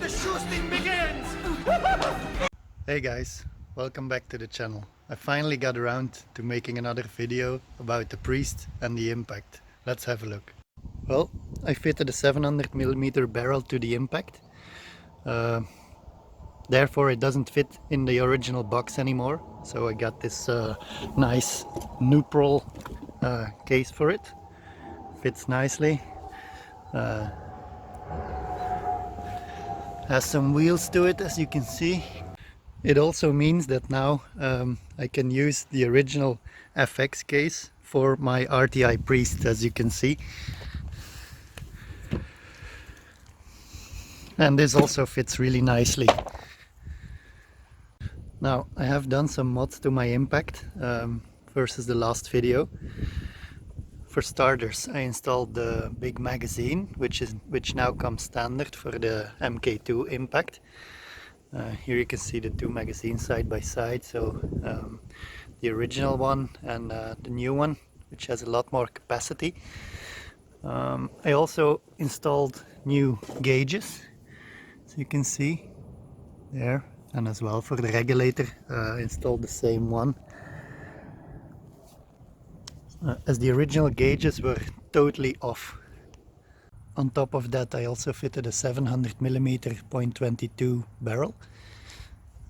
the shooting begins! Hey guys, welcome back to the channel. I finally got around to making another video about the priest and the impact. Let's have a look. Well, I fitted a 700mm barrel to the impact. Therefore it doesn't fit in the original box anymore. So I got this nice neutral case for it. Fits nicely. Has some wheels to it, as you can see. It also means that now I can use the original FX case for my RTI Priest, as you can see. And this also fits really nicely. Now I have done some mods to my impact versus the last video. For starters, I installed the big magazine, which now comes standard for the MK2 impact. Here you can see the two magazines side by side, so the original one and the new one, which has a lot more capacity. I also installed new gauges, so you can see there, and as well for the regulator installed the same one. As the original gauges were totally off. On top of that I also fitted a 700mm .22 barrel,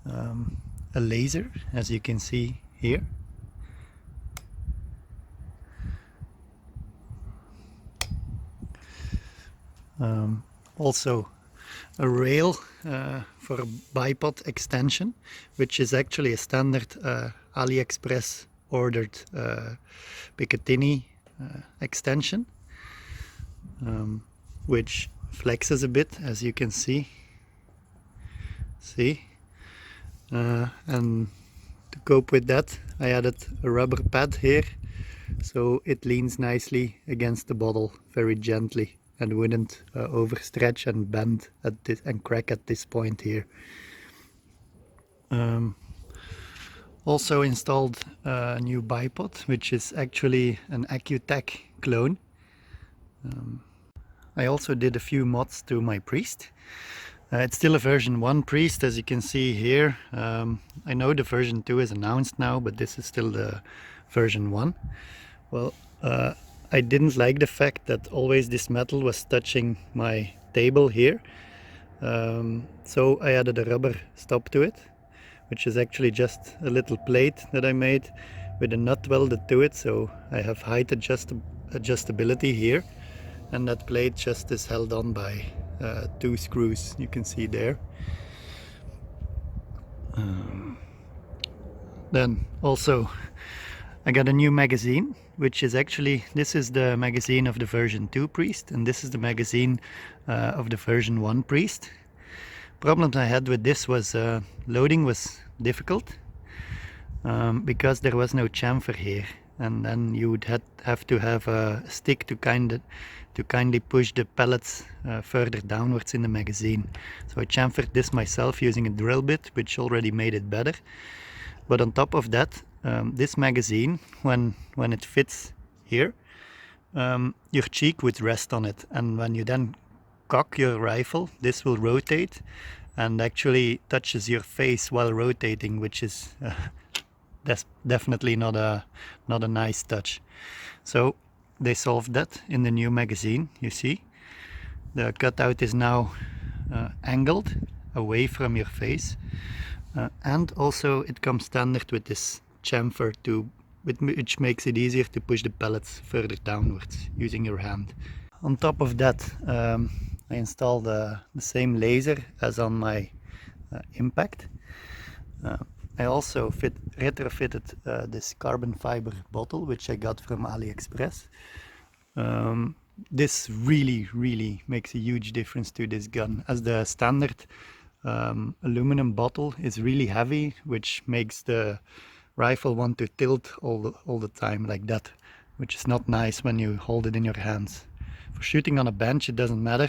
a laser, as you can see here, also a rail for a bipod extension, which is actually a standard AliExpress ordered Picatinny extension, which flexes a bit, as you can see. And to cope with that I added a rubber pad here, so it leans nicely against the bottle very gently and wouldn't overstretch and bend at this and crack at this point here. Also installed a new bipod, which is actually an Accutech clone. I also did a few mods to my priest. It's still a version 1 priest, as you can see here. I know the version 2 is announced now, but this is still the version 1. Well, I didn't like the fact that always this metal was touching my table here. So I added a rubber stop to it, which is actually just a little plate that I made with a nut welded to it, so I have height adjustability here, and that plate just is held on by 2 screws, you can see there. Then also I got a new magazine, which is actually, this is the magazine of the version 2 priest, and this is the magazine of the version 1 priest. Problems I had with this was loading was difficult because there was no chamfer here, and then you would have to have a stick to kindly push the pellets further downwards in the magazine. So I chamfered this myself using a drill bit, which already made it better. But on top of that, this magazine, when it fits here, your cheek would rest on it, and when you then cock your rifle, this will rotate and actually touches your face while rotating, which is that's definitely not a nice touch. So they solved that in the new magazine. You see the cutout is now angled away from your face, and also it comes standard with this chamfer which makes it easier to push the pellets further downwards using your hand. On top of that, I installed the same laser as on my impact. I also retrofitted this carbon fiber bottle, which I got from AliExpress. This really makes a huge difference to this gun, as the standard aluminum bottle is really heavy, which makes the rifle want to tilt all the time like that, which is not nice when you hold it in your hands. For shooting on a bench it doesn't matter,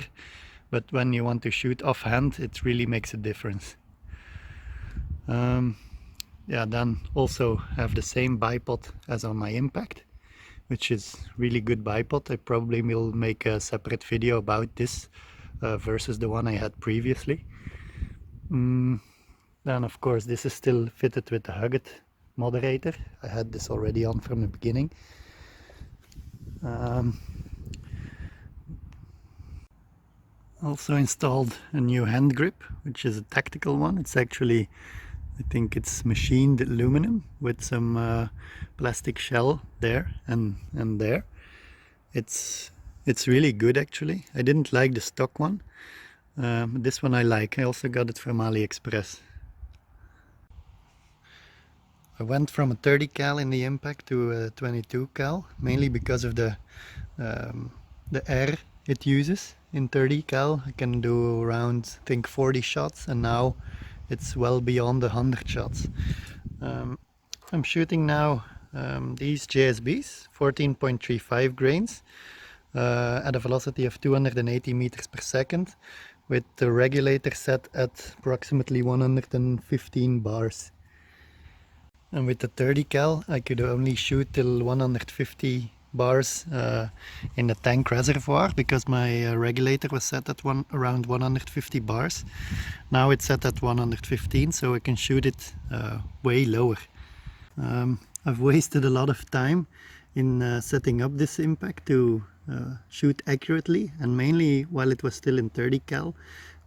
but when you want to shoot offhand it really makes a difference. Yeah, then also have the same bipod as on my impact, which is really good bipod. I probably will make a separate video about this versus the one I had previously. Then of course this is still fitted with the Hugged moderator. I had this already on from the beginning. Also installed a new hand grip, which is a tactical one. It's actually, I think it's machined aluminum with some plastic shell there and there. It's really good actually. I didn't like the stock one. This one I like. I also got it from AliExpress. I went from a 30 cal in the impact to a 22 cal, mainly because of the air it uses. In 30 cal I can do around, I think, 40 shots, and now it's well beyond 100 shots. I'm shooting now these JSBs, 14.35 grains, at a velocity of 280 meters per second, with the regulator set at approximately 115 bars. And with the 30 cal I could only shoot till 150 bars in the tank reservoir, because my regulator was set at around 150 bars. Now it's set at 115, so I can shoot it way lower. I've wasted a lot of time in setting up this impact to shoot accurately, and mainly while it was still in 30 cal,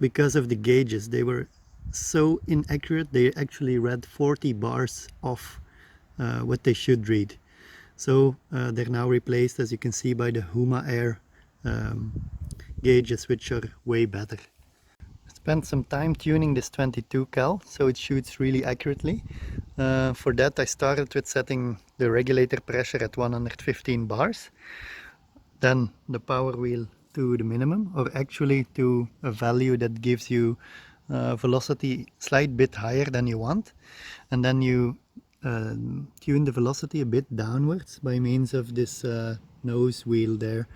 because of the gauges. They were so inaccurate, they actually read 40 bars off what they should read. So they're now replaced, as you can see, by the Huma Air gauges, which are way better. I spent some time tuning this 22 cal so it shoots really accurately. For that I started with setting the regulator pressure at 115 bars, then the power wheel to the minimum, or actually to a value that gives you velocity slight bit higher than you want, and then you tune the velocity a bit downwards by means of this nose wheel there,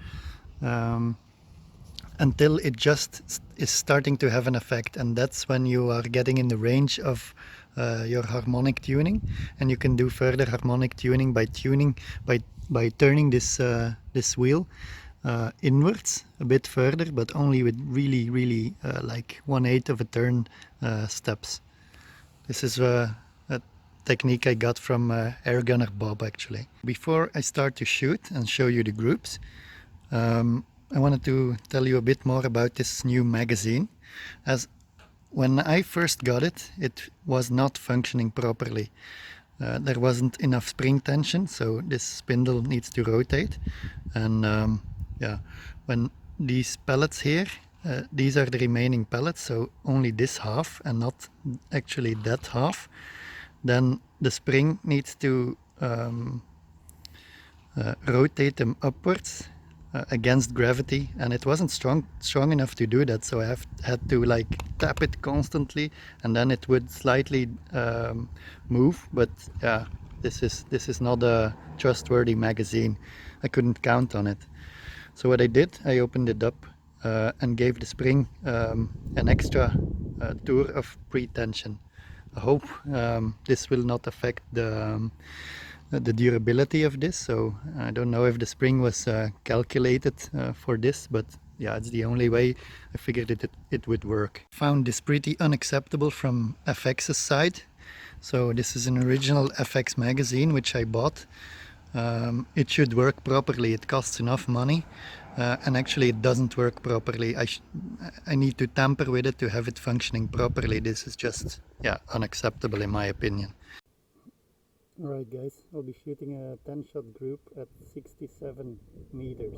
until it just is starting to have an effect, and that's when you are getting in the range of your harmonic tuning, and you can do further harmonic tuning by turning this this wheel inwards a bit further, but only with really like 1/8 of a turn steps. This is a technique I got from Airgunner Bob actually. Before I start to shoot and show you the groups, I wanted to tell you a bit more about this new magazine. As when I first got it, it was not functioning properly. There wasn't enough spring tension, so this spindle needs to rotate, and yeah, when these pellets here, these are the remaining pellets, so only this half and not actually that half, then the spring needs to rotate them upwards against gravity, and it wasn't strong enough to do that, so I had to like tap it constantly, and then it would slightly move. But yeah, this is not a trustworthy magazine. I couldn't count on it. So what I did, I opened it up and gave the spring an extra tour of pre-tension. I hope this will not affect the durability of this. So I don't know if the spring was calculated for this, but yeah, it's the only way I figured it would work. Found this pretty unacceptable from FX's side. So this is an original FX magazine which I bought. It should work properly. It costs enough money, and actually it doesn't work properly. I need to tamper with it to have it functioning properly. This is just, yeah, unacceptable in my opinion. Alright guys, I'll be shooting a 10-shot group at 67 meters.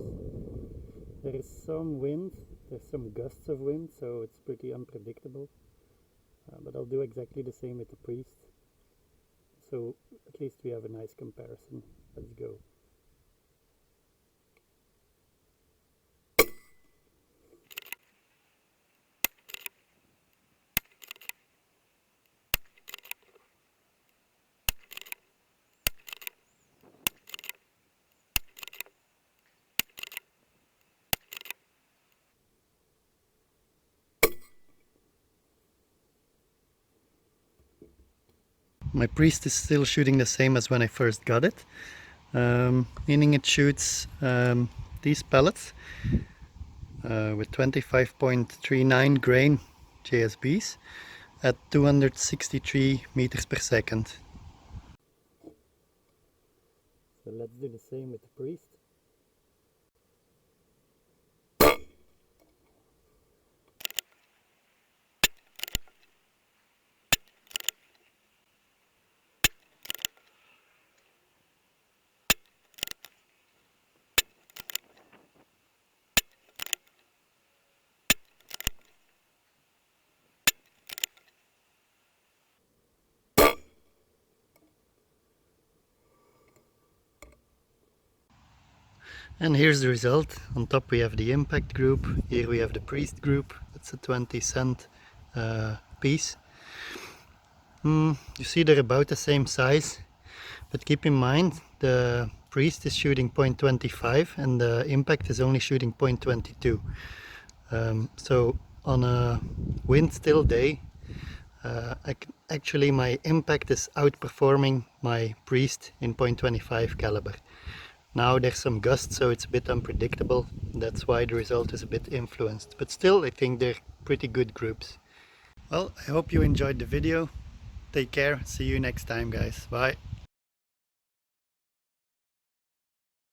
There is some wind, there's some gusts of wind, so it's pretty unpredictable. But I'll do exactly the same with the priest. So at least we have a nice comparison. Let's go. My priest is still shooting the same as when I first got it, meaning it shoots these pellets with 25.39 grain JSBs at 263 meters per second. So let's do the same with the priest. And here's the result. On top we have the impact group, here we have the priest group. It's a 20 cent piece. You see they're about the same size, but keep in mind the priest is shooting 0.25 and the impact is only shooting 0.22. So on a wind still day, actually my impact is outperforming my priest in 0.25 caliber. Now there's some gusts, so it's a bit unpredictable. That's why the result is a bit influenced. But still, I think they're pretty good groups. Well, I hope you enjoyed the video. Take care. See you next time, guys. Bye.